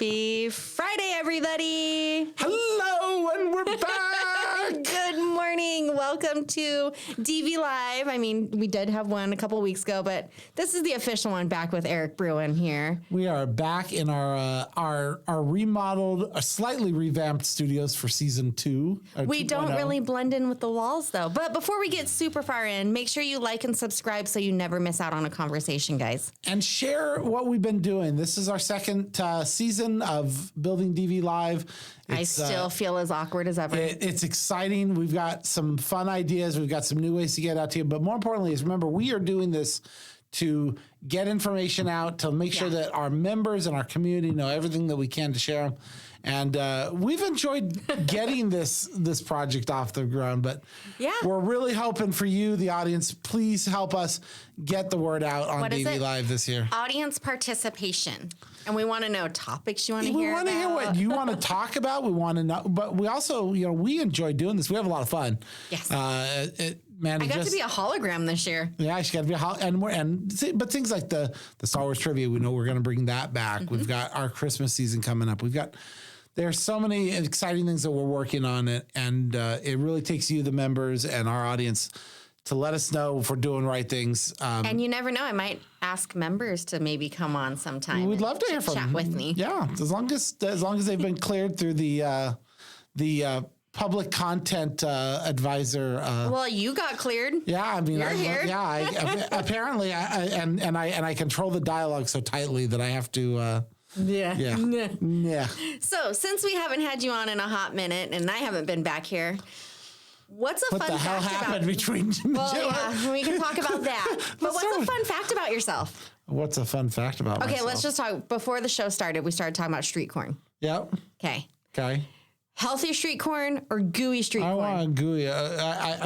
Happy Friday, everybody. Hello, and we're back. Good morning. Welcome to DV Live. I mean, we did have one a couple of weeks ago, but this is the official one, back with Eric Bruen here. We are back in our remodeled, slightly revamped studios for season 2. We don't really blend in with the walls, though. But before we get super far in, make sure you like and subscribe so you never miss out on a conversation, guys. And share what we've been doing. This is our second season of Building DV Live. I still feel as awkward as ever. It's exciting. We've got some fun ideas. We've got some new ways to get out to you. But more importantly is, remember, we are doing this to get information out, to make sure that our members and our community know everything that we can to share them. And we've enjoyed getting this project off the ground, but we're really hoping for you, the audience. Please help us get the word out on DV Live this year. Audience participation. And we want to know topics you want to hear about. We want to hear what you want to talk about. We want to know, but we also, we enjoy doing this. We have a lot of fun. Yes. Man, I got to be a hologram this year. Yeah, she got to be but things like the Star Wars trivia, we know we're going to bring that back. Mm-hmm. We've got our Christmas season coming up. There's so many exciting things that we're working on, and it really takes you, the members, and our audience to let us know if we're doing right things. And you never know, I might ask members to maybe come on sometime. We'd love to hear from them. Chat with me. Yeah, as long as they've been cleared through the public content advisor. Well, you got cleared. Yeah, I mean, You're here. Apparently, I control the dialogue so tightly that I have to. Yeah. So, since we haven't had you on in a hot minute, and I haven't been back here, what's a fun fact What the hell happened between? Well, yeah, we can talk about that. But what's a fun fact about yourself? What's a fun fact about myself? Okay, let's just talk. Before the show started, we started talking about street corn. Yep. Okay. Healthy street corn or gooey street corn? I want gooey.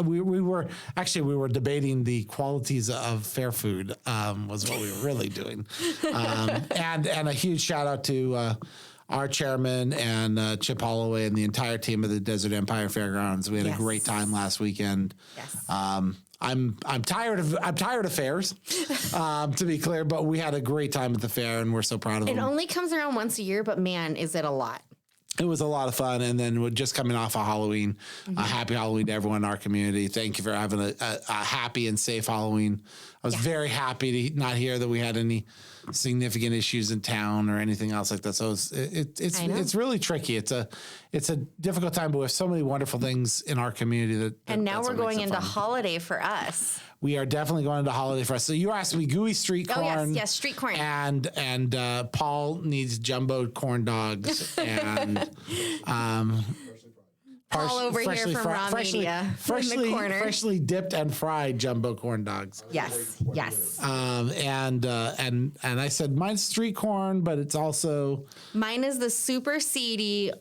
We were debating the qualities of fair food. Was what we were really doing. And a huge shout out to our chairman and Chip Holloway and the entire team of the Desert Empire Fairgrounds. We had a great time last weekend. Yes. I'm tired of fairs, to be clear, but we had a great time at the fair, and we're so proud of them. It only comes around once a year, but man, is it a lot. It was a lot of fun. And then we're just coming off of Halloween. A happy Halloween to everyone in our community. Thank you for having a happy and safe Halloween. I was very happy to not hear that we had any significant issues in town or anything else like that. So it's really tricky. It's a difficult time, but we have so many wonderful things in our community and now we're going into holiday for us. We are definitely going into holiday for us. So you were asking me gooey street corn. Oh, yes, street corn. And Paul needs jumbo corn dogs and Paul over here from Raw Media in the corner. Freshly dipped and fried jumbo corn dogs. Yes. And I said mine's street corn, but it's also mine is the super seedy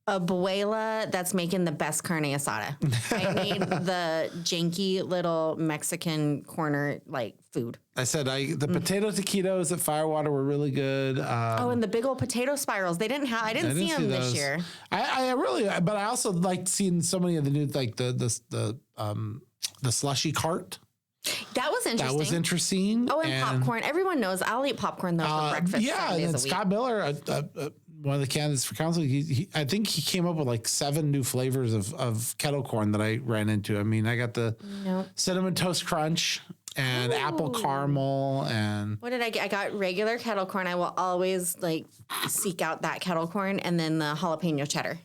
abuela that's making the best carne asada. I made the janky little Mexican corner food. I said the potato taquitos at Firewater were really good. And the big old potato spirals. I didn't see them this year. But I also liked seeing so many of the new, like the slushy cart. That was interesting. Oh, and popcorn. Everyone knows I'll eat popcorn though for breakfast. Yeah, and Scott Miller, one of the candidates for council, I think he came up with like 7 new flavors of kettle corn that I ran into. I mean, I got the cinnamon toast crunch and apple caramel and what did I get? I got regular kettle corn. I will always seek out that kettle corn, and then the jalapeno cheddar.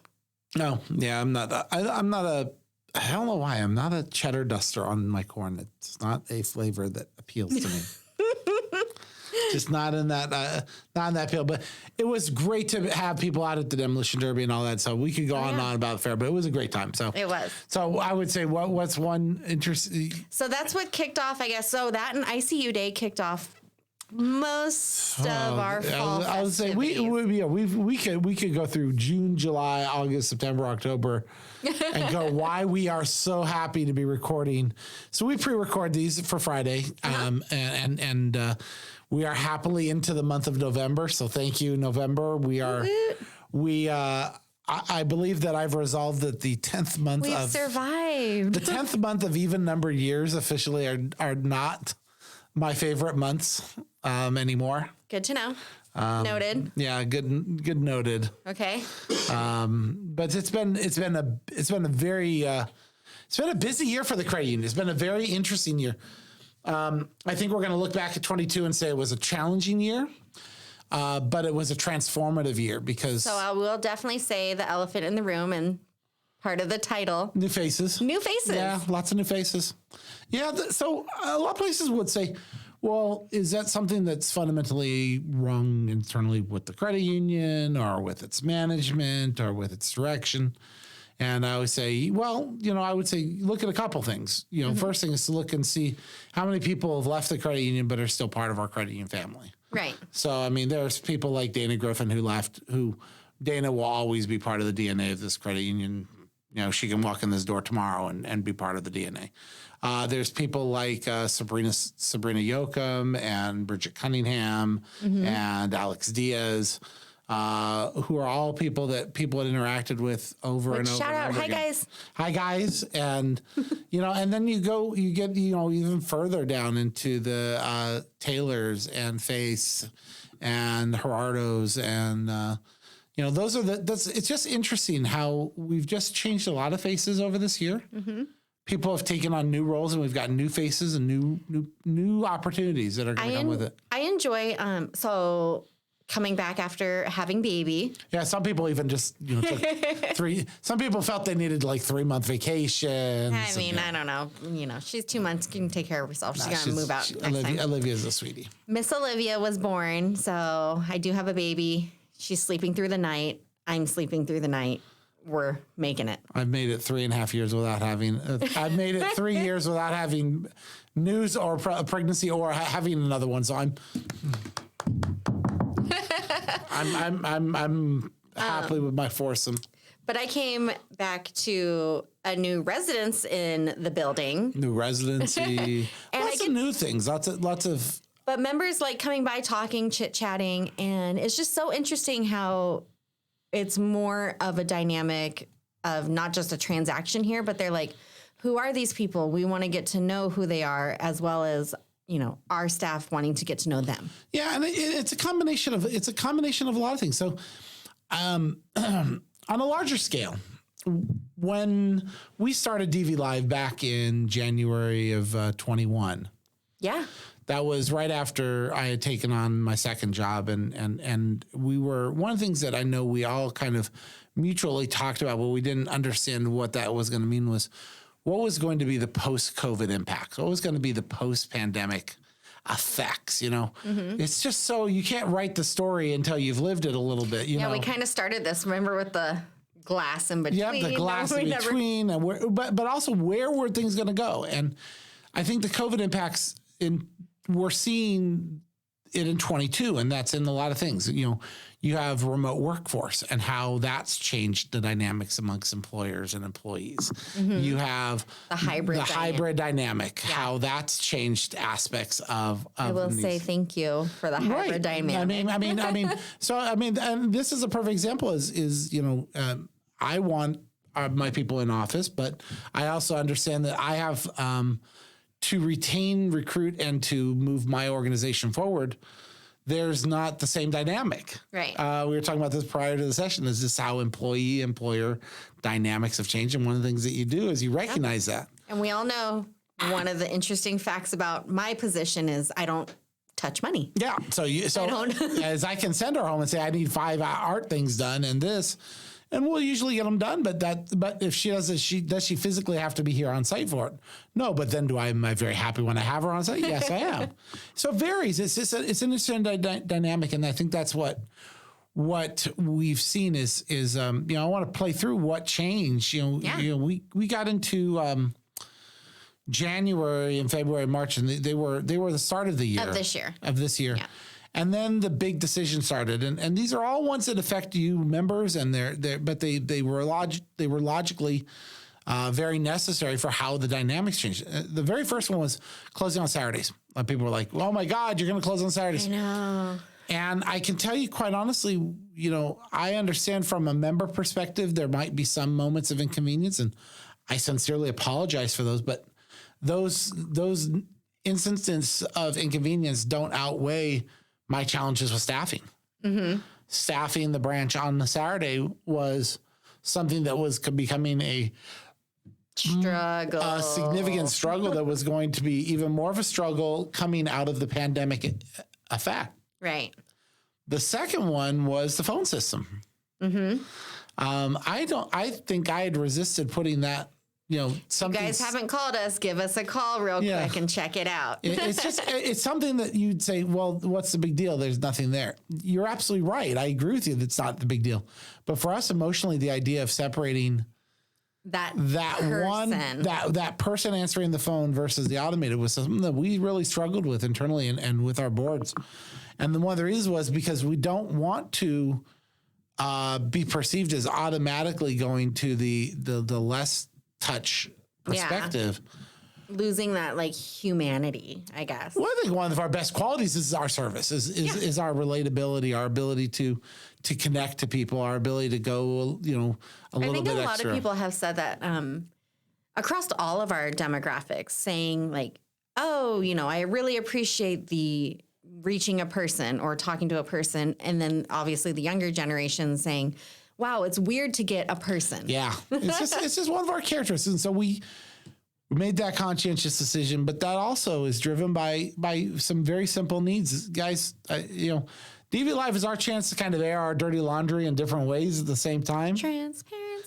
No, yeah, I'm not I don't know why I'm not a cheddar duster on my corn. It's not a flavor that appeals to me. Just not in that appeal. But it was great to have people out at the demolition derby and all that. So we could go on and on about the fair, but it was a great time. So it was. So I would say what's one interesting. So that's what kicked off, I guess. So that and ICU Day kicked off most of our fall. I would say we could go through June, July, August, September, October, and go why we are so happy to be recording. So we pre-record these for Friday, and we are happily into the month of November. So thank you, November. I believe that I've resolved that the 10th month We've survived. The 10th month of even numbered years officially are not my favorite months anymore. Good to know. Noted. Yeah, good noted. Okay. But it's been a busy year for the credit union. It's been a very interesting year. I think we're going to look back at 22 and say it was a challenging year, but it was a transformative year because. So I will definitely say the elephant in the room and part of the title. New faces. New faces. Yeah, lots of new faces. Yeah, so a lot of places would say, well, is that something that's fundamentally wrong internally with the credit union or with its management or with its direction? And I always say, well, I would say look at a couple things. First thing is to look and see how many people have left the credit union but are still part of our credit union family. Right. So, I mean, there's people like Dana Griffin who left, who Dana will always be part of the DNA of this credit union. She can walk in this door tomorrow and be part of the DNA. There's people like Sabrina Yoakum and Bridget Cunningham and Alex Diaz, who are all people that people had interacted with over and over. Shout out, hi again. Guys. Hi guys, and and then you get even further down into the Taylors and Face and Gerardos and. Those are it's just interesting how we've just changed a lot of faces over this year. Mm-hmm. People have taken on new roles and we've got new faces and new opportunities that are going to come with it. I enjoy, coming back after having baby. Yeah. Some people even just, took some people felt they needed like 3-month vacations. I mean, I don't know. She's 2 months, can take care of herself. She's going to move out next time. Olivia's a sweetie. Miss Olivia was born. So I do have a baby. She's sleeping through the night. I'm sleeping through the night. We're making it. I've made it 3.5 years without having. I've made it 3 years without having news or pregnancy or having another one. So I'm happy with my foursome. But I came back to a new residence in the building. New residency. Lots of new things. Lots of. But members like coming by, talking, chit-chatting, and it's just so interesting how it's more of a dynamic of not just a transaction here, but they're like, who are these people? We want to get to know who they are, as well as, our staff wanting to get to know them. Yeah, and it's a combination of a lot of things. So, on a larger scale, when we started DV Live back in January of 21. Yeah. That was right after I had taken on my second job, and we were one of the things that I know we all kind of mutually talked about, but we didn't understand what that was going to mean was what was going to be the post-COVID impact, what was going to be the post-pandemic effects. It's just so you can't write the story until you've lived it a little bit. Yeah, we kind of started this. Remember with the glass in between. Yeah, the glass in between, and but also where were things going to go? And I think the COVID impacts we're seeing it in 22, and that's in a lot of things. You have remote workforce and how that's changed the dynamics amongst employers and employees. Mm-hmm. You have the hybrid dynamic, how that's changed aspects of I will say thank you for the hybrid dynamic. And this is a perfect example I want my people in office, but I also understand that I have, to retain, recruit, and to move my organization forward, there's not the same dynamic. Right. We were talking about this prior to the session. Is this how employee-employer dynamics have changed? And one of the things that you do is you recognize that. And we all know one of the interesting facts about my position is I don't touch money. Yeah. So as I can send her home and say, I need 5 art things done and this, and we'll usually get them done. But if she does she physically have to be here on site for it? No. But then am I very happy when I have her on site? Yes, I am. So it varies. It's an interesting dynamic, and I think that's what we've seen is I want to play through what changed. We got into January and February, March, and they were the start of the year of this year. Yeah. And then the big decision started, and these are all ones that affect you members, and they were logically very necessary for how the dynamics changed. The very first one was closing on Saturdays. People were like, "Oh my God, you're going to close on Saturdays!" I know. And I can tell you quite honestly, I understand from a member perspective there might be some moments of inconvenience, and I sincerely apologize for those. But those instances of inconvenience don't outweigh my challenges with staffing. Staffing the branch on the Saturday was something that was becoming a significant struggle that was going to be even more of a struggle coming out of the pandemic effect. Right. The second one was the phone system. I think I had resisted putting that, something. You guys haven't called us. Give us a call real quick and check it out. It's something that you'd say, well, what's the big deal? There's nothing there. You're absolutely right. I agree with you. That's not the big deal. But for us emotionally, the idea of separating that person answering the phone versus the automated was something that we really struggled with internally and with our boards. And one of the reasons was because we don't want to be perceived as automatically going to the less touch perspective. Yeah. Losing that humanity, I guess. Well, I think one of our best qualities is our service, is our relatability, our ability to connect to people, our ability to go, a little bit extra. I think a lot of people have said that across all of our demographics, saying I really appreciate the reaching a person or talking to a person. And then obviously the younger generation saying, wow, it's weird to get a person. Yeah. It's just one of our characteristics. And so we made that conscientious decision, but that also is driven by some very simple needs. Guys, DV Live is our chance to kind of air our dirty laundry in different ways at the same time.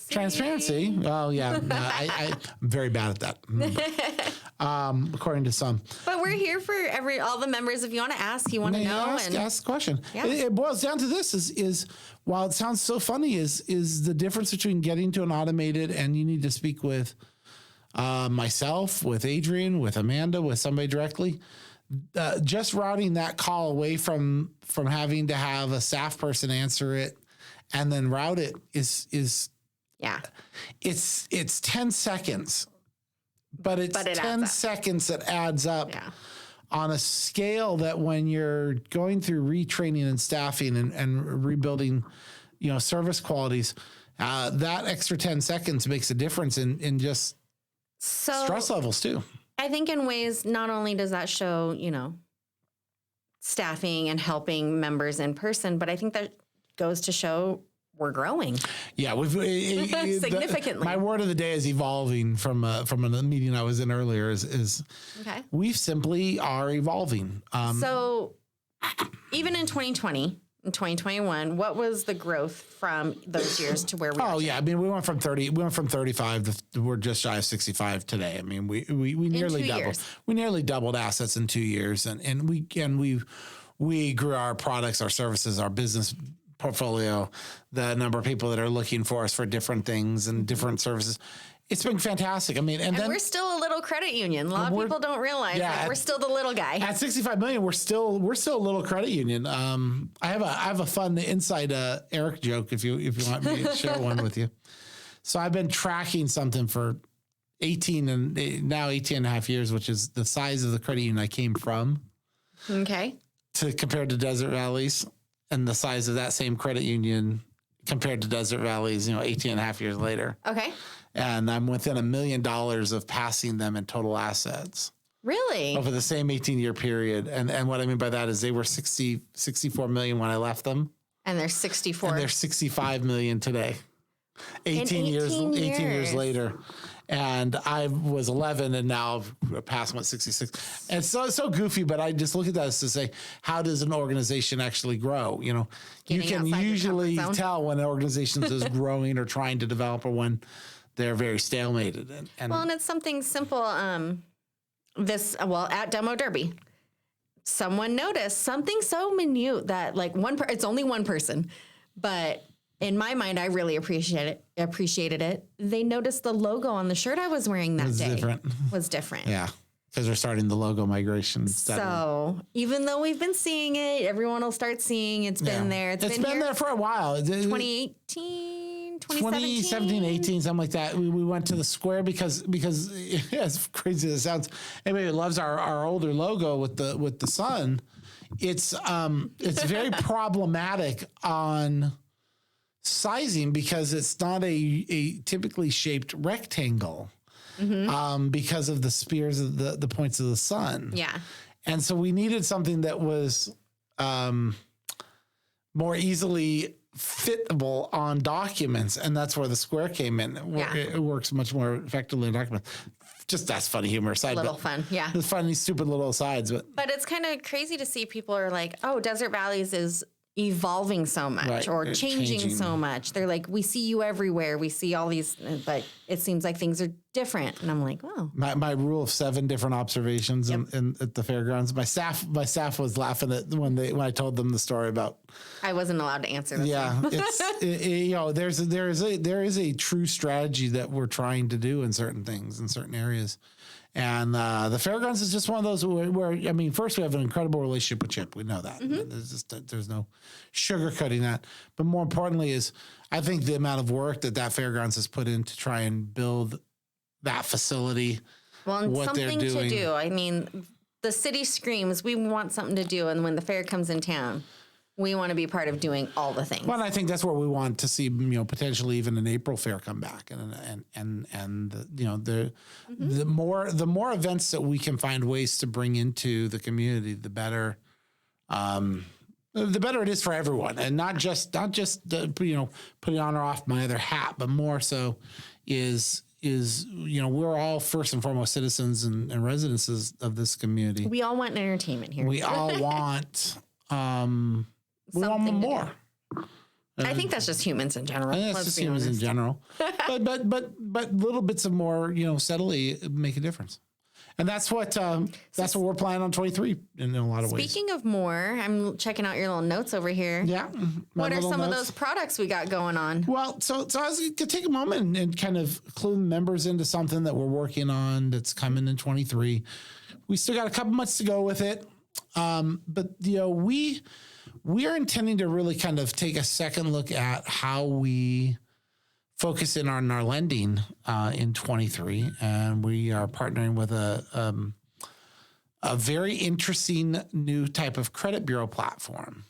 Transparency. Oh, yeah. I'm very bad at that. According to some. But we're here for all the members. If you want to ask, you want to know. Ask the question. Yeah. It boils down to this is while it sounds so funny, is the difference between getting to an automated and you need to speak with myself, with Adrian, with Amanda, with somebody directly. Just routing that call away from having to have a staff person answer it and then route it is it's 10 seconds, but it's 10 seconds that adds up on a scale that when you're going through retraining and staffing and rebuilding, service qualities, that extra 10 seconds makes a difference in just stress levels too. I think in ways, not only does that show, staffing and helping members in person, but I think that goes to show we're growing. Yeah, we've significantly. My word of the day is evolving from a meeting I was in earlier is okay. We simply are evolving. So even in 2020, in 2021, what was the growth from those years to where we are? Oh, yeah. I mean, we went from 35 to we're just shy of 65 today. I mean, we nearly doubled. Years. We nearly doubled assets in 2 years. And we grew our products, our services, our business portfolio, the number of people that are looking for us for different things and different services. It's been fantastic. I mean, and then we're still a little credit union. A lot of people don't realize that we're still the little guy. At 65 million, we're still a little credit union. I have a fun inside Eric joke if you want me to share one with you. So I've been tracking something for 18 and a half years, which is the size of the credit union I came from. Okay. Compared to Desert Valleys, and the size of that same credit union compared to Desert Valleys, 18 and a half years later. Okay. And I'm within $1 million of passing them in total assets. Really? Over the same 18-year period. And what I mean by that is they were 64 million when I left them. And they're 64. And they're 65 million today. 18 years later. And I was 11 and now I've passed 66. And so goofy, but I just look at that as to say, how does an organization actually grow? You can usually tell when an organization is growing or trying to develop or when they're very stalemated. And it's something simple. At Demo Derby, someone noticed something so minute that it's only one person, but in my mind, I really appreciated it. They noticed the logo on the shirt I was wearing that day was different. Yeah, because we're starting the logo migration. So even though we've been seeing it, everyone will start seeing it's been there. It's been there for a while. 2018, 2017, 18, something like that. We went to the square because as crazy as it sounds, anybody who loves our older logo with the sun, it's very problematic on sizing because it's not a typically shaped rectangle because of the spears of the points of the sun. Yeah. And so we needed something that was more easily fitable on documents, and that's where the square came in. It works much more effectively in documents. Just that's funny humor aside. Little fun, yeah. The funny, stupid little sides, but it's kind of crazy to see people are like, oh, Desert Valleys is evolving so much or changing so much. They're like, we see you everywhere. We see all these, but it seems like things are different. And I'm like, oh. My rule of 7 different observations in at the fairgrounds. My staff was laughing at when I told them the story about. I wasn't allowed to answer this. Yeah, there is a true strategy that we're trying to do in certain things in certain areas. And the fairgrounds is just one of those where I mean, first we have an incredible relationship with Chip. We know that. There's no sugarcoating that. But more importantly is I think the amount of work that fairgrounds has put in to try and build that facility. Well, and what something they're doing. To do. I mean, the city screams, we want something to do. And when the fair comes in town, we want to be part of doing all the things. Well, I think that's where we want to see, potentially even an April fair come back, and the more events that we can find ways to bring into the community, the better. The better it is for everyone, and not just putting on or off my other hat, but more so is we're all first and foremost citizens and residents of this community. We all want entertainment here. We all want. We want more. I think that's just humans in general. That's just humans in general. but little bits of more, steadily make a difference. And that's what we're planning on 23 in a lot of ways. Speaking of more, I'm checking out your little notes over here. Yeah. What are some of those products we got going on? Well, so I was going to take a moment and kind of clue members into something that we're working on that's coming in 23. We still got a couple months to go with it. But we are intending to really kind of take a second look at how we focus in on our lending in 23, and we are partnering with a very interesting new type of credit bureau platform.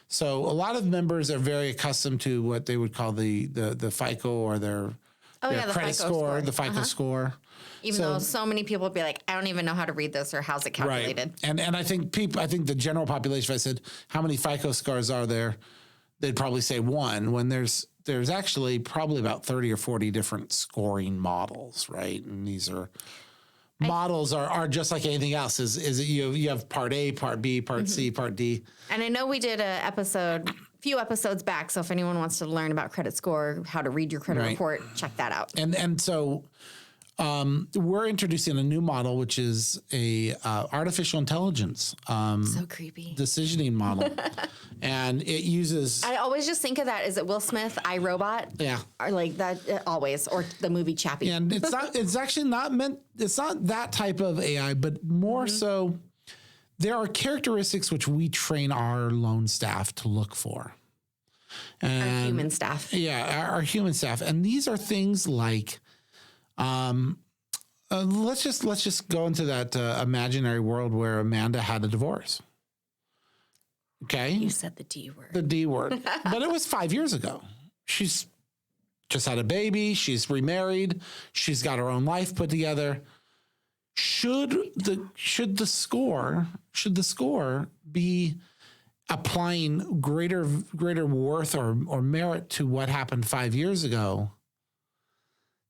So a lot of members are very accustomed to what they would call the FICO or their credit score, the FICO score. Even though so many people would be like, I don't even know how to read this or how's it calculated. Right. And I think the general population, if I said, how many FICO scores are there? They'd probably say 1, when there's actually probably about 30 or 40 different scoring models, right? And these models are just like anything else. Is you have part A, part B, part C, part D. And I know we did a few episodes back. So if anyone wants to learn about credit score, how to read your credit report, check that out. And so we're introducing a new model, which is a artificial intelligence so creepy decisioning model, and it uses. I always just think of that. Is it Will Smith, iRobot? Yeah, or like that always, or the movie Chappie. And it's not. It's actually not meant. It's not that type of AI, but more so. There are characteristics which we train our loan staff to look for. And, our human staff. Yeah, our human staff, and these are things like. Let's just go into that imaginary world where Amanda had a divorce. Okay. You said the D word. The D word. But it was 5 years ago. She's just had a baby. She's remarried. She's got her own life put together. Should the score be applying greater worth or merit to what happened 5 years ago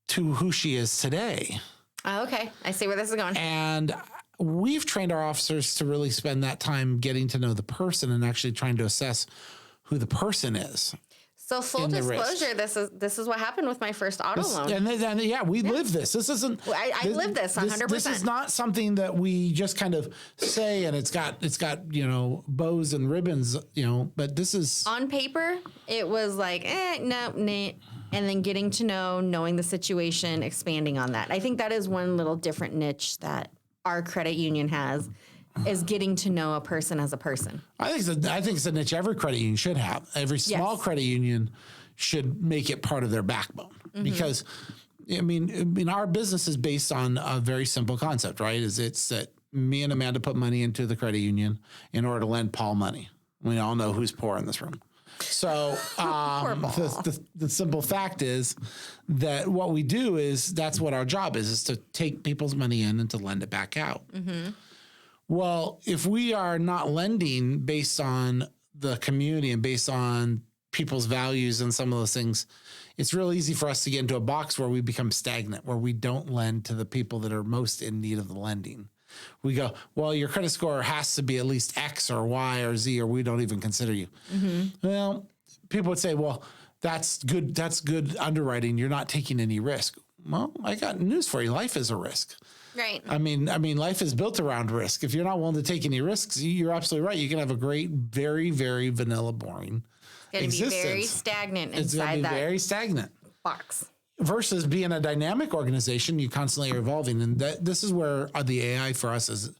to who she is today? Oh, okay. I see where this is going. And we've trained our officers to really spend that time getting to know the person and actually trying to assess who the person is. So full disclosure, this is what happened with my first auto loan. And we live this. This isn't. I live this 100%. This is not something that we just kind of say and it's got bows and ribbons, But this is on paper. It was like no, nah. And then getting to knowing the situation, expanding on that. I think that is one little different niche that our credit union has, is getting to know a person as a person. I think it's a niche every credit union should have. Every small credit union should make it part of their backbone. Because, our business is based on a very simple concept, right? It's that me and Amanda put money into the credit union in order to lend Paul money. We all know who's poor in this room. So the simple fact is that what we do is that's what our job is to take people's money in and to lend it back out. Mm-hmm. Well, if we are not lending based on the community and based on people's values and some of those things, it's real easy for us to get into a box where we become stagnant, where we don't lend to the people that are most in need of the lending. We go, well, your credit score has to be at least X or Y or Z, or we don't even consider you. Well, people would say, well, that's good. That's good underwriting. You're not taking any risk. Well, I got news for you. Life is a risk. Right. I mean, life is built around risk. If you're not willing to take any risks, you're absolutely right. You can have a great, very, very vanilla, boring existence. Be very stagnant it's inside be that very stagnant box. Versus being a dynamic organization, you constantly are evolving, and this is where the AI for us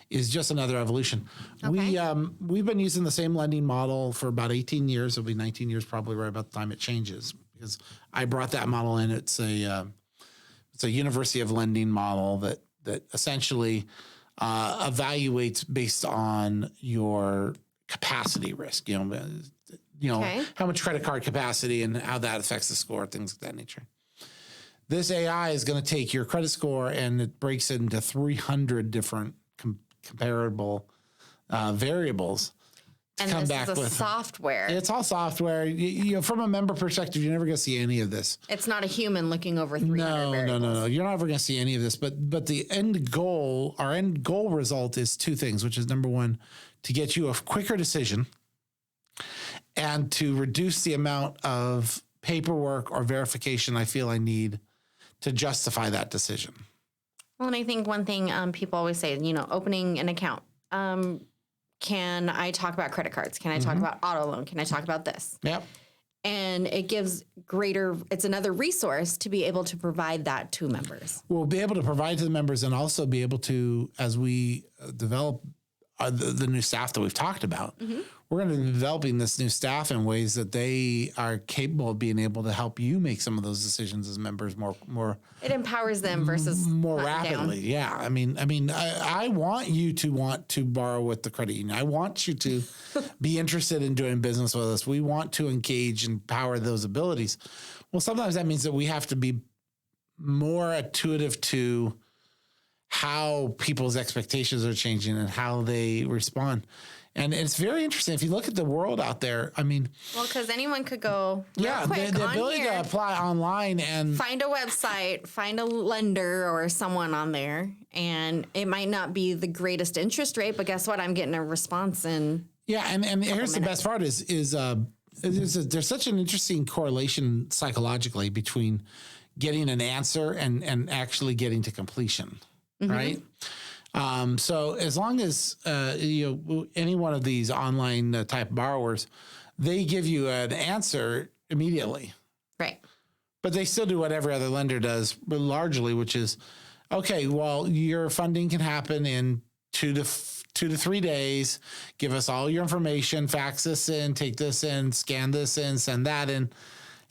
is just another evolution. Okay. We've been using the same lending model for about 18 years. It'll be 19 years probably right about the time it changes, because I brought that model in. It's a university of lending model that essentially evaluates based on your capacity risk. Okay. How much credit card capacity and how that affects the score, things of that nature. This AI is going to take your credit score and it breaks it into 300 different comparable variables. And come this back is a with software. It's all software. From a member perspective, you're never going to see any of this. It's not a human looking over 300 variables. No. You're never going to see any of this. But the end goal, our end goal result is two things, which is number one, to get you a quicker decision and to reduce the amount of paperwork or verification I feel I need to justify that decision. Well, and I think one thing people always say, opening an account. Can I talk about credit cards? Can I talk about auto loan? Can I talk about this? Yep. And it gives it's another resource to be able to provide that to members. We'll be able to provide to the members and also be able to, as we develop the new staff that we've talked about, we're going to be developing this new staff in ways that they are capable of being able to help you make some of those decisions as members more. It empowers them versus more rapidly. Down. Yeah. I want you to want to borrow with the credit union. I want you to be interested in doing business with us. We want to engage and power those abilities. Well, sometimes that means that we have to be more intuitive to how people's expectations are changing and how they respond. And it's very interesting. If you look at the world out there, because anyone could go the ability to apply online and find a website, find a lender or someone on there, and it might not be the greatest interest rate, but guess what? I'm getting a response in and here's the best part is there's such an interesting correlation psychologically between getting an answer and actually getting to completion, right? So as long as any one of these online type borrowers, they give you an answer immediately, right? But they still do what every other lender does, but largely, which is, okay, well, your funding can happen in 2 to 3 days. Give us all your information, fax this in, take this in, scan this in, send that in.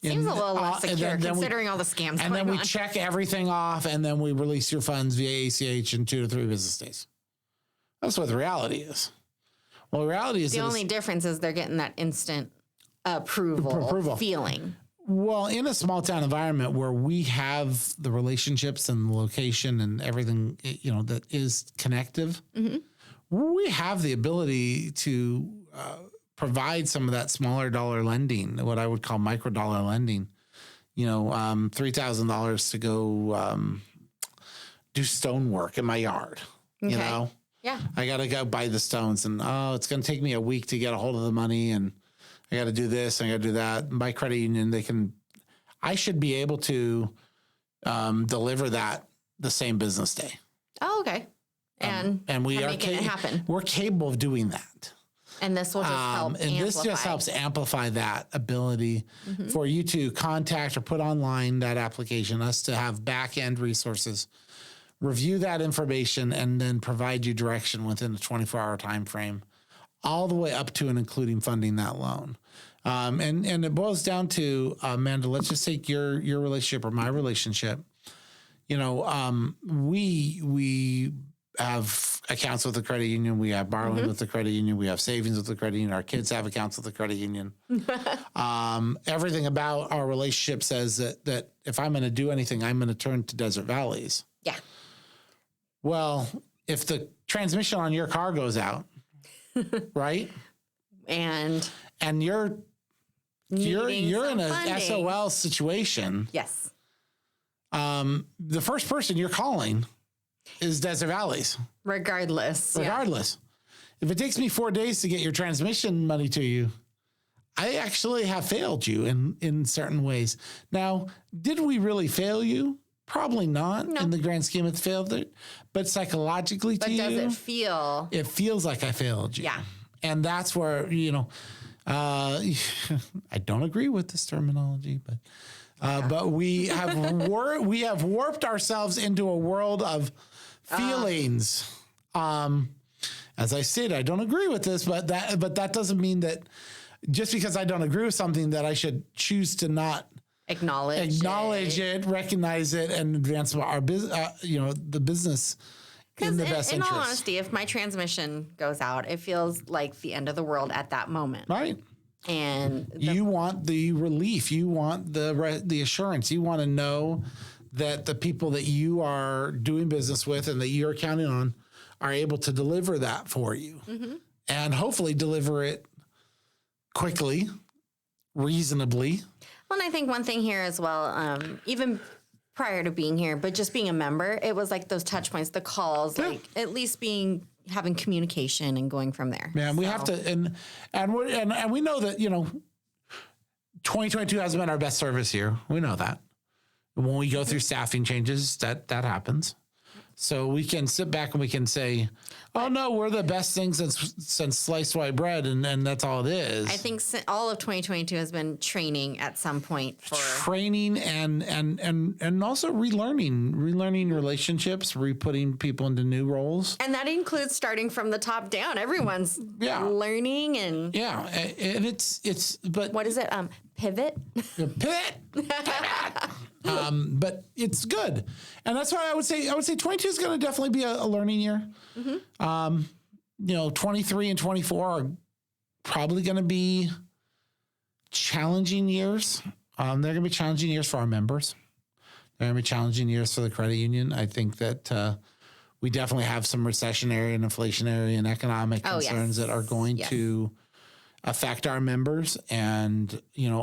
Seems a little less secure considering all the scams and then we check everything off, and then we release your funds via ACH in 2 to 3 business days. That's what the reality is. Well, the reality is the only difference is they're getting that instant approval feeling. Well, in a small town environment where we have the relationships and the location and everything, that is connective, we have the ability to provide some of that smaller dollar lending, what I would call micro dollar lending, $3,000 to go do stonework in my yard, Yeah. I got to go buy the stones and, it's going to take me a week to get a hold of the money and I got to do this and I got to do that. My credit union, I should be able to deliver that the same business day. Oh, okay. And we are making it happen. We're capable of doing that. And this will just help and amplify. This just helps amplify that ability for you to contact or put online that application, us to have back-end resources, review that information, and then provide you direction within a 24-hour time frame, all the way up to and including funding that loan. And it boils down to, Amanda, let's just take your relationship or my relationship. We have accounts with the credit union. We have borrowing with the credit union. We have savings with the credit union. Our kids have accounts with the credit union. Everything about our relationship says that if I'm going to do anything, I'm going to turn to Desert Valleys. Yeah. Well, if the transmission on your car goes out, right? and you're in a funding. SOL situation. Yes. The first person you're calling is Desert Valleys. Regardless. If it takes me 4 days to get your transmission money to you, I actually have failed you in certain ways. Now, did we really fail you? Probably not in the grand scheme of failed, but psychologically to you. But does it feel? It feels like I failed you. Yeah. And that's where, I don't agree with this terminology, but we have warped ourselves into a world of feelings. As I said, I don't agree with this, but that doesn't mean that just because I don't agree with something that I should choose to not acknowledge it, recognize it, and advance our business. The business in the best interest. In all honesty, if my transmission goes out, it feels like the end of the world at that moment. Right. And you want the relief. You want the assurance. You want to know that the people that you are doing business with and that you're counting on are able to deliver that for you, and hopefully deliver it quickly, reasonably. Well, and I think one thing here as well, even prior to being here, but just being a member, it was like those touch points, the calls, like at least having communication and going from there. Man, we have to, and we know that 2022 hasn't been our best service year. We know that. When we go through staffing changes, that happens. So we can sit back and we can say, "Oh no, we're the best thing since sliced white bread," and that's all it is. I think all of 2022 has been training at some point for training and also relearning relationships, re-putting people into new roles, and that includes starting from the top down. Everyone's learning and and it's but what is it? Pivot. But it's good. And that's why I would say 22 is going to definitely be a learning year. 23 and 24 are probably going to be challenging years. They're going to be challenging years for our members. They're going to be challenging years for the credit union. I think that we definitely have some recessionary and inflationary and economic concerns that are going to affect our members. And,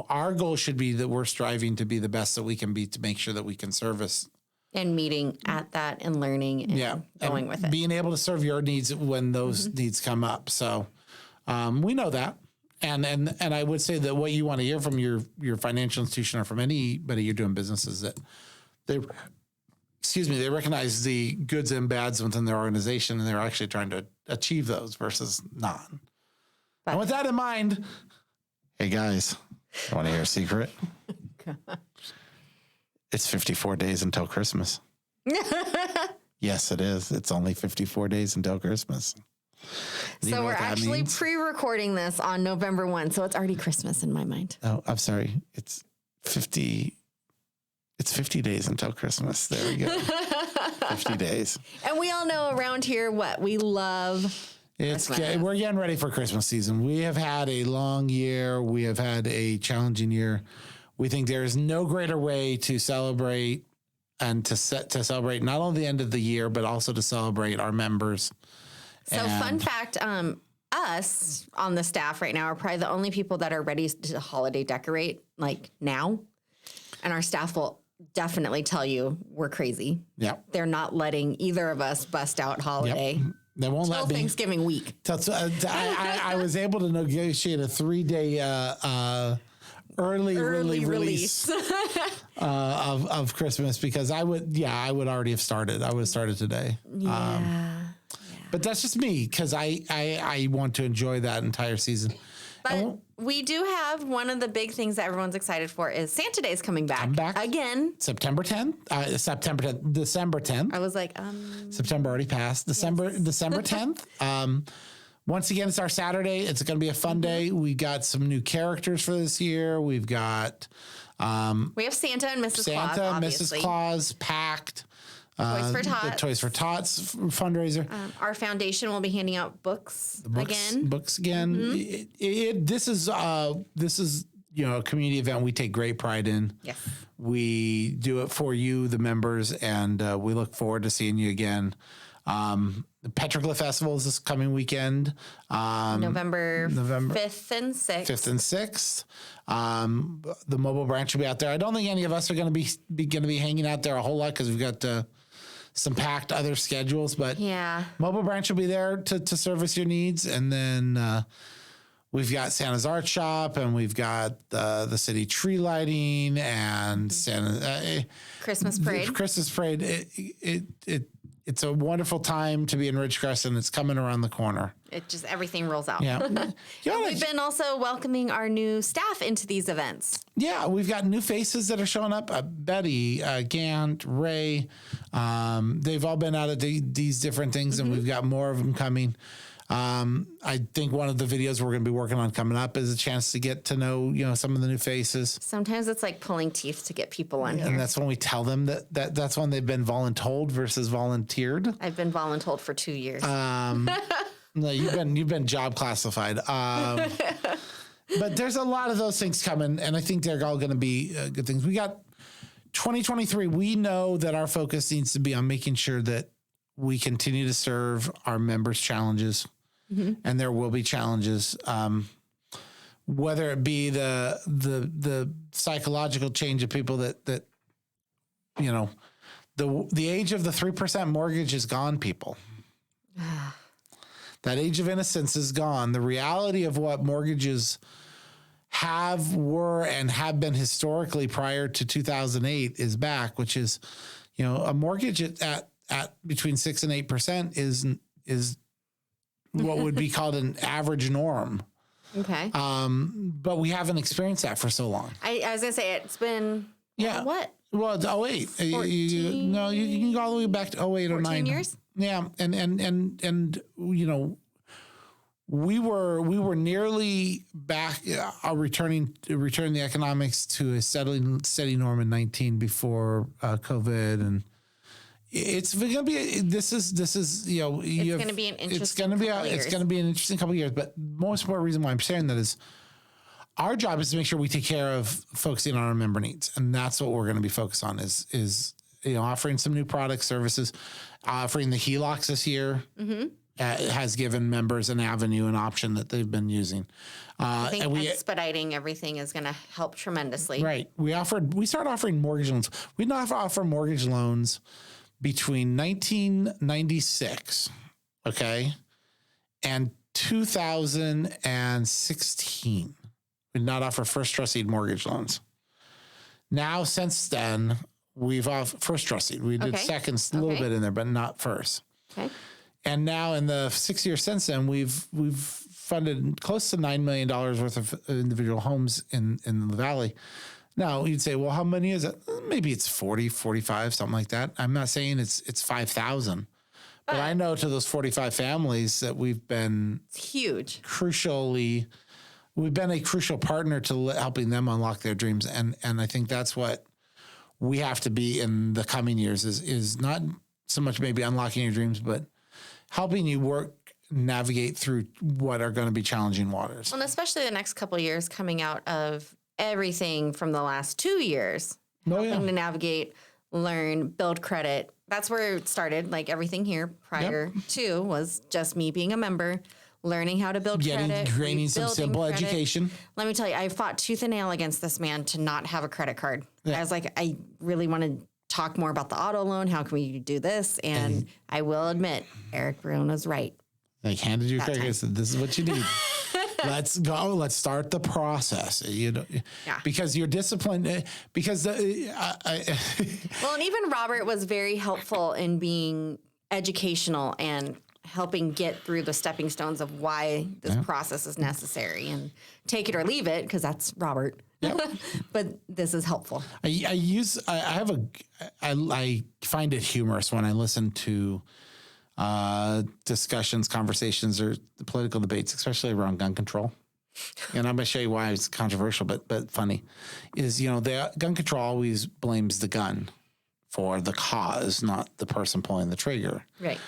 our goal should be that we're striving to be the best that we can be to make sure that we can service. And meeting at that and learning and going with it. Being able to serve your needs when those needs come up. So we know that. And I would say that what you want to hear from your financial institution or from anybody you're doing business is that they recognize the goods and bads within their organization and they're actually trying to achieve those versus not. And with that in mind, hey guys, you want to hear a secret? It's 54 days until Christmas. Yes, it is. It's only 54 days until Christmas. So we're actually pre-recording this on November 1, so it's already Christmas in my mind. Oh, I'm sorry. It's 50 days until Christmas. There we go. 50 days. And we all know around here what we love. We're getting ready for Christmas season. We have had a long year. We have had a challenging year. We think there is no greater way to celebrate and to celebrate not only the end of the year, but also to celebrate our members. So fun fact, us on the staff right now are probably the only people that are ready to holiday decorate like now. And our staff will definitely tell you we're crazy. Yeah. They're not letting either of us bust out holiday. Yep. They won't let me. Thanksgiving week. I was able to negotiate a 3-day early release of Christmas because I would already have started. I would have started today. But that's just me because I want to enjoy that entire season. But we do have one of the big things that everyone's excited for is Santa Day is coming back. Again. December 10th. I was like, September already passed. December 10th. Once again, it's our Saturday. It's going to be a fun day. We got some new characters for this year. We've got we have Santa and Mrs. Claus, obviously. Mrs. Claus, Pact. Toys for Tots. The Toys for Tots fundraiser. Our foundation will be handing out books again. Mm-hmm. This is a community event we take great pride in. Yes. We do it for you, the members, and we look forward to seeing you again. The Petroglyph Festival is this coming weekend. November 5th and 6th. 5th and 6th. The mobile branch will be out there. I don't think any of us are going to be hanging out there a whole lot because we've got some packed other schedules. But yeah, mobile branch will be there to service your needs. And then we've got Santa's Art Shop, and we've got the city tree lighting and Santa Christmas parade. Christmas parade. It's a wonderful time to be in Ridgecrest, and it's coming around the corner. It just, everything rolls out. Yeah. We've been also welcoming our new staff into these events. Yeah, we've got new faces that are showing up. Betty, Gant, Ray. They've all been out of these different things, and we've got more of them coming. I think one of the videos we're going to be working on coming up is a chance to get to know, some of the new faces. Sometimes it's like pulling teeth to get people on here. And that's when we tell them that's when they've been voluntold versus volunteered. I've been voluntold for 2 years. No, you've been job classified. But there's a lot of those things coming, and I think they're all going to be good things. We got 2023. We know that our focus needs to be on making sure that we continue to serve our members' challenges, and there will be challenges, whether it be the psychological change of people that the age of the 3% mortgage is gone, people. That age of innocence is gone. The reality of what mortgages were and have been historically prior to 2008 is back, which is, a mortgage at between 6 and 8% is what would be called an average norm. Okay. But we haven't experienced that for so long. I was gonna say it's been what? Well, it's 08. You can go all the way back to 08 or 9 years. Yeah, and we were nearly back, returning the economics to a steady norm in 19 before COVID, and it's going to be it's going to be an interesting it's going to be an interesting couple of years. But most important reason why I'm saying that is our job is to make sure we take care of focusing on our member needs, and that's what we're going to be focused on is offering some new products, services, offering the HELOCs this year. Has given members an avenue, an option that they've been using. I think expediting everything is going to help tremendously. Right. We started offering mortgage loans. We didn't offer mortgage loans between 1996, okay, and 2016. We did not offer first trust deed mortgage loans. Now, since then, we've offered first trust deed. We did seconds a little bit in there, but not first. Okay. And now in the 6 years since then, we've funded close to $9 million worth of individual homes in the Valley. Now you'd say, well, how many is it? Maybe it's 40, 45, something like that. I'm not saying it's 5,000, but I know to those 45 families that we've been huge, we've been a crucial partner to helping them unlock their dreams. And I think that's what we have to be in the coming years is not so much maybe unlocking your dreams, but helping you navigate through what are going to be challenging waters. Well, and especially the next couple of years coming out of everything from the last 2 years, helping to navigate, learn, build credit. That's where it started. Like everything here prior to was just me being a member, learning how to build credit, gaining some simple education. Let me tell you, I fought tooth and nail against this man to not have a credit card. Yeah. I was like, I really want to talk more about the auto loan. How can we do this? And I will admit, Eric Bruen was right. Like handed you credit card, said, this is what you need. Let's go. Let's start the process. Because you're disciplined. Because well, and even Robert was very helpful in being educational and helping get through the stepping stones of why this process is necessary, and take it or leave it, because that's Robert. Yep. But this is helpful. I find it humorous when I listen to discussions, conversations, or the political debates, especially around gun control. And I'm going to show you why it's controversial, but funny. Is, the gun control always blames the gun for the cause, not the person pulling the trigger. Right.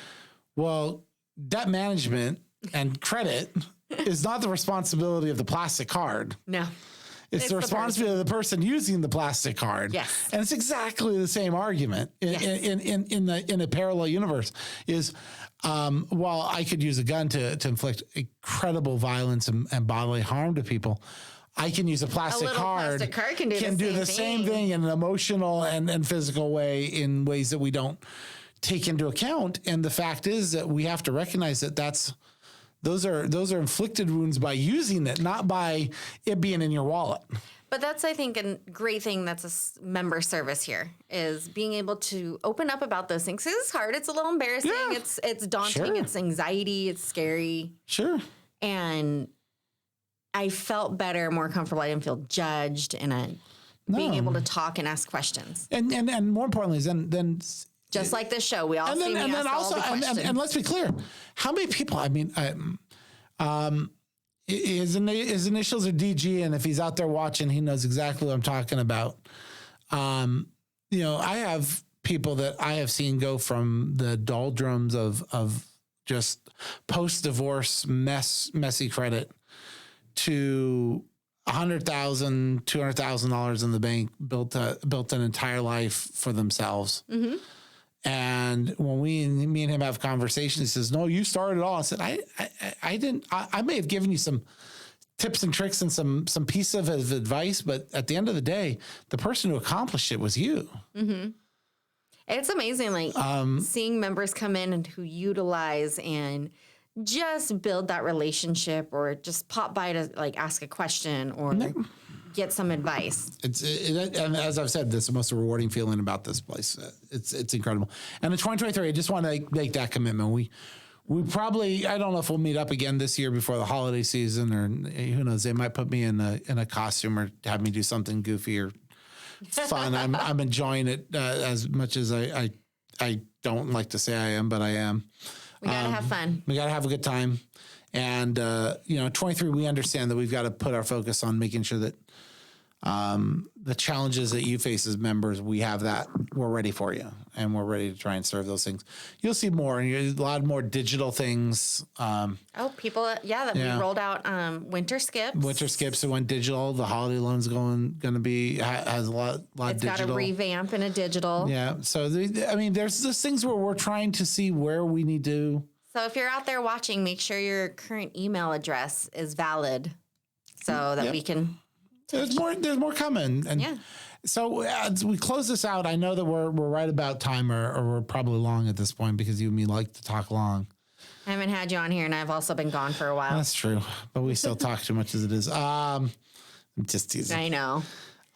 Well, debt management and credit is not the responsibility of the plastic card. No. It's the responsibility of the person using the plastic card. Yes. And it's exactly the same argument in a parallel universe is, while I could use a gun to inflict incredible violence and bodily harm to people, I can use a plastic card. Plastic card can do the same thing in an emotional and physical way in ways that we don't take into account. And the fact is that we have to recognize that those are inflicted wounds by using it, not by it being in your wallet. But that's, I think, a great thing that's a member service here is being able to open up about those things. It's hard. It's a little embarrassing. Yeah. It's daunting. Sure. It's anxiety. It's scary. Sure. And I felt better, more comfortable. I didn't feel judged, and being able to talk and ask questions. And more importantly, then just like this show, we all see me ask all the questions. And let's be clear, how many people? I mean, his initials are DG, and if he's out there watching, he knows exactly what I'm talking about. I have people that I have seen go from the doldrums of just post-divorce messy credit to $100,000, $200,000 in the bank, built an entire life for themselves. Mm-hmm. And when me and him have conversations, he says, "No, you started it all." I said, "I didn't. I may have given you some tips and tricks and some piece of advice, but at the end of the day, the person who accomplished it was you." Mm-hmm. It's amazing, seeing members come in and who utilize and just build that relationship, or just pop by to ask a question or get some advice. And as I've said, this is the most rewarding feeling about this place. It's incredible. And in 2023, I just want to make that commitment. We probably, I don't know if we'll meet up again this year before the holiday season, or who knows, they might put me in a costume or have me do something goofy or fun. I'm enjoying it as much as I don't like to say I am, but I am. We got to have fun. We got to have a good time. And, 23, we understand that we've got to put our focus on making sure that the challenges that you face as members, we're ready for you, and we're ready to try and serve those things. You'll see more, and a lot more digital things. We rolled out winter skips. Winter skips that went digital. The holiday loan's going to be, has a lot it's digital. It's got a revamp in a digital. Yeah. So, there's those things where we're trying to see where we need to. So if you're out there watching, make sure your current email address is valid so that we can. There's more coming. And so as we close this out, I know that we're right about time, or we're probably long at this point because you and me like to talk long. I haven't had you on here, and I've also been gone for a while. That's true, but we still talk too much as it is. I'm just teasing. I know.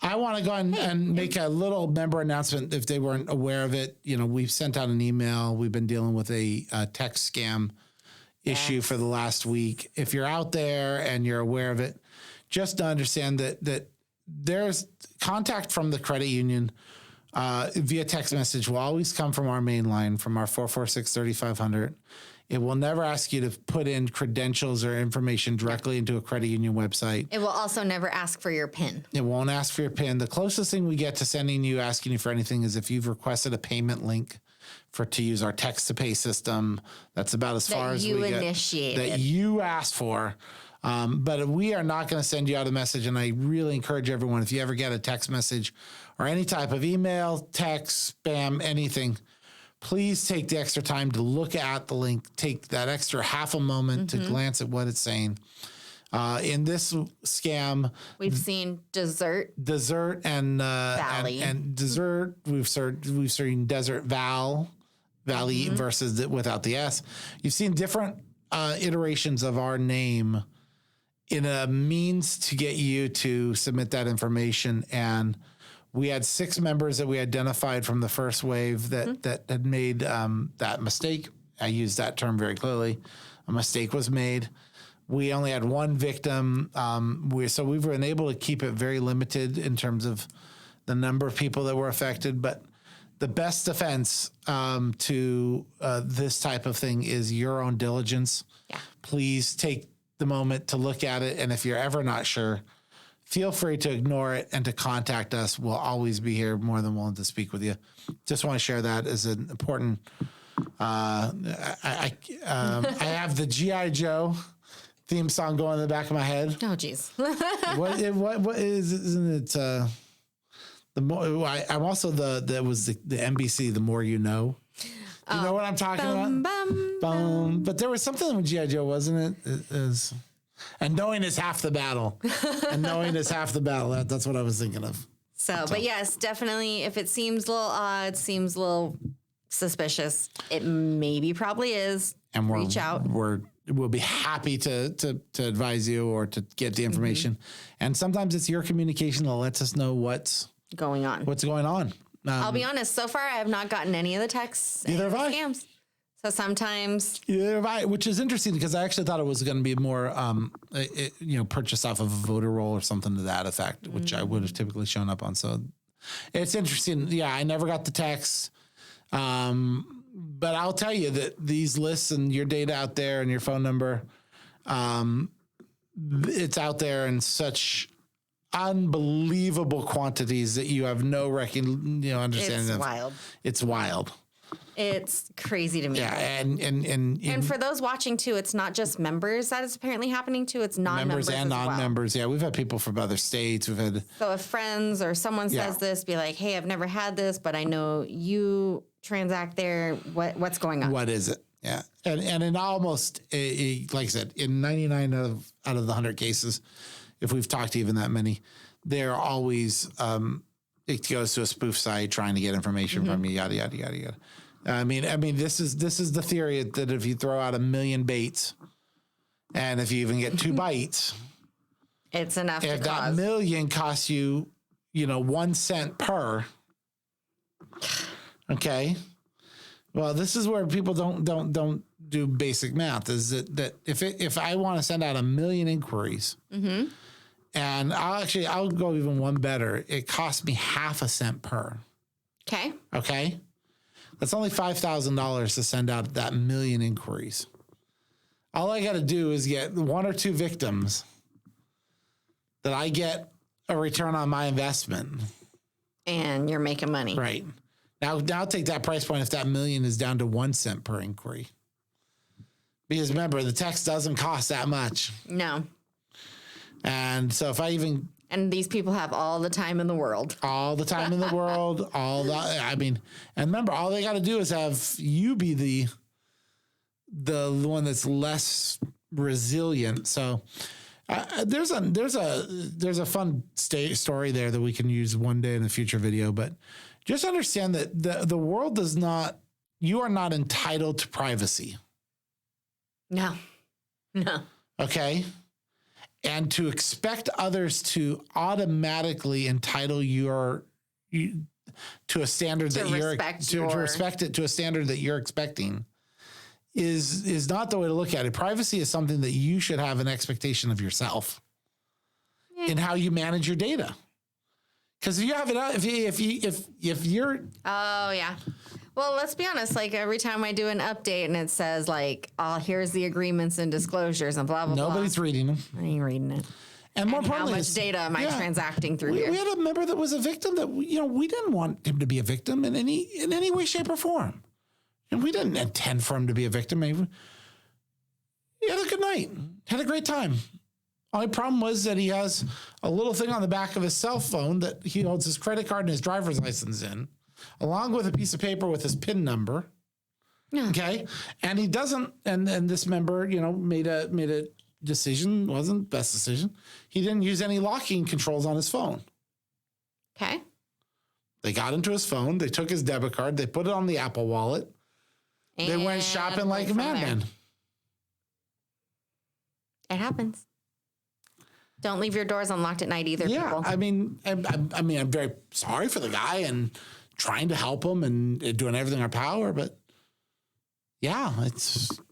I want to go and make a little member announcement if they weren't aware of it. We've sent out an email. We've been dealing with a text scam issue for the last week. If you're out there and you're aware of it, just to understand that there's contact from the credit union via text message will always come from our main line, from our 446-3500. It will never ask you to put in credentials or information directly into a credit union website. It will also never ask for your PIN. It won't ask for your PIN. The closest thing we get to sending you, asking you for anything, is if you've requested a payment link to use our text to pay system. That's about as far as we get. That you asked for. But we are not going to send you out a message. And I really encourage everyone, if you ever get a text message or any type of email, text, spam, anything, please take the extra time to look at the link. Take that extra half a moment to glance at what it's saying. In this scam, we've seen dessert and Valley and dessert. We've seen Desert Valley versus without the S. You've seen different iterations of our name in a means to get you to submit that information. And we had 6 members that we identified from the first wave that had made that mistake. I use that term very clearly. A mistake was made. We only had 1 victim. So we've been able to keep it very limited in terms of the number of people that were affected. But the best defense to this type of thing is your own diligence. Yeah. Please take the moment to look at it. And if you're ever not sure, feel free to ignore it and to contact us. We'll always be here, more than willing to speak with you. Just want to share that as an important. I have the G.I. Joe theme song going in the back of my head. Oh, geez. what is, isn't it? The more I'm also that was the NBC. The More You Know. You know what I'm talking about? But there was something with G.I. Joe, wasn't it? It is, and knowing is half the battle. And knowing is half the battle. That's what I was thinking of. So, but yes, definitely. If it seems a little odd, seems a little suspicious, it maybe probably is. And reach out. We'll be happy to advise you or to get the information. And sometimes it's your communication that lets us know what's going on. I'll be honest. So far, I have not gotten any of the texts. Neither have I. Scams. So sometimes. Neither have I, which is interesting because I actually thought it was going to be more, purchase off of a voter roll or something to that effect, which I would have typically shown up on. So it's interesting. Yeah, I never got the text. But I'll tell you that these lists and your data out there and your phone number, it's out there in such unbelievable quantities that you have no understanding it's of. Wild. It's wild. It's crazy to me. Yeah, and for those watching too, it's not just members that it's apparently happening to. It's non-members members and non-members. Well. Yeah, we've had people from other states. We've had so if friends or someone says this, be like, "Hey, I've never had this, but I know you transact there. What's going on? What is it?" Yeah, and in almost like I said, in 99 out of the 100 cases, if we've talked to even that many, they're always it goes to a spoof site trying to get information from you. Yada yada yada yada. I mean, this is the theory that if you throw out 1 million baits, and if you even get 2 bites, it's enough. If that million costs you, 1 cent per. Okay. Well, this is where people don't do basic math. Is that if I want to send out 1 million inquiries, and I'll go even one better. It costs me half a cent per. Okay. Okay. That's only $5,000 to send out that 1 million inquiries. All I got to do is get 1 or 2 victims that I get a return on my investment. And you're making money. Right. Now take that price point if that 1 million is down to 1 cent per inquiry. Because remember, the text doesn't cost that much. No. And so if I even... And these people have all the time in the world. All the time in the world. And remember, all they got to do is have you be the one that's less resilient. So there's a fun story there that we can use one day in a future video. But just understand that the world does not. You are not entitled to privacy. No. Okay. And to expect others to automatically entitle you to a standard to respect it to a standard that you're expecting is not the way to look at it. Privacy is something that you should have an expectation of yourself in how you manage your data. Because if you have it out, if you're oh yeah. Well, let's be honest. Like every time I do an update and it says like, "Oh, here's the agreements and disclosures and blah blah blah." Nobody's reading them. I ain't reading it. And more importantly, how much data am I transacting through here? We had a member that was a victim that we didn't want him to be a victim in any way, shape, or form, and we didn't intend for him to be a victim. He had a good night, had a great time. Only problem was that he has a little thing on the back of his cell phone that he holds his credit card and his driver's license in, along with a piece of paper with his PIN number. Yeah. Okay. And he doesn't, and this member, made a decision, wasn't the best decision. He didn't use any locking controls on his phone. Okay. They got into his phone. They took his debit card. They put it on the Apple Wallet. And they went shopping like a madman. It happens. Don't leave your doors unlocked at night either, people. I mean, I'm very sorry for the guy and trying to help him and doing everything in our power, but yeah,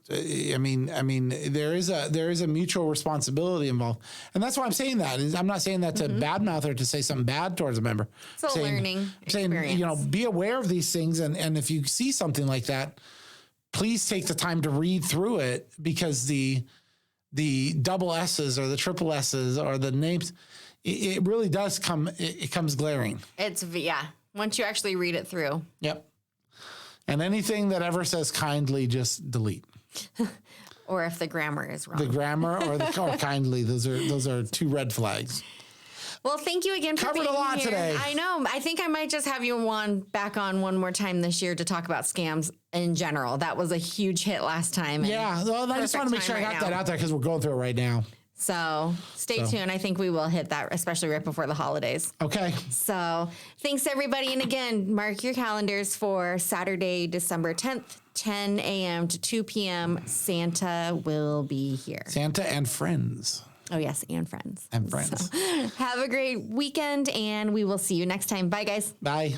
there is a mutual responsibility involved. And that's why I'm saying that. I'm not saying that to badmouth or to say something bad towards a member. It's a learning experience. Saying, be aware of these things. And if you see something like that, please take the time to read through it, because the double S's or the triple S's or the names, it really does it comes glaring. Once you actually read it through. Yep. And anything that ever says kindly, just delete. Or if the grammar is wrong. The grammar or kindly. Those are two red flags. Well, thank you again for Covered being a lot here. today. I know. I think I might just have you back on one more time this year to talk about scams in general. That was a huge hit last time. Yeah. Well, I just want to make sure I got that out there because we're going through it right now. So stay tuned. I think we will hit that, especially right before the holidays. Okay. So thanks, everybody. And again, mark your calendars for Saturday, December 10th, 10 a.m. to 2 p.m. Santa will be here. Santa and friends. Oh, yes, and friends. And friends. So, have a great weekend, and we will see you next time. Bye, guys. Bye.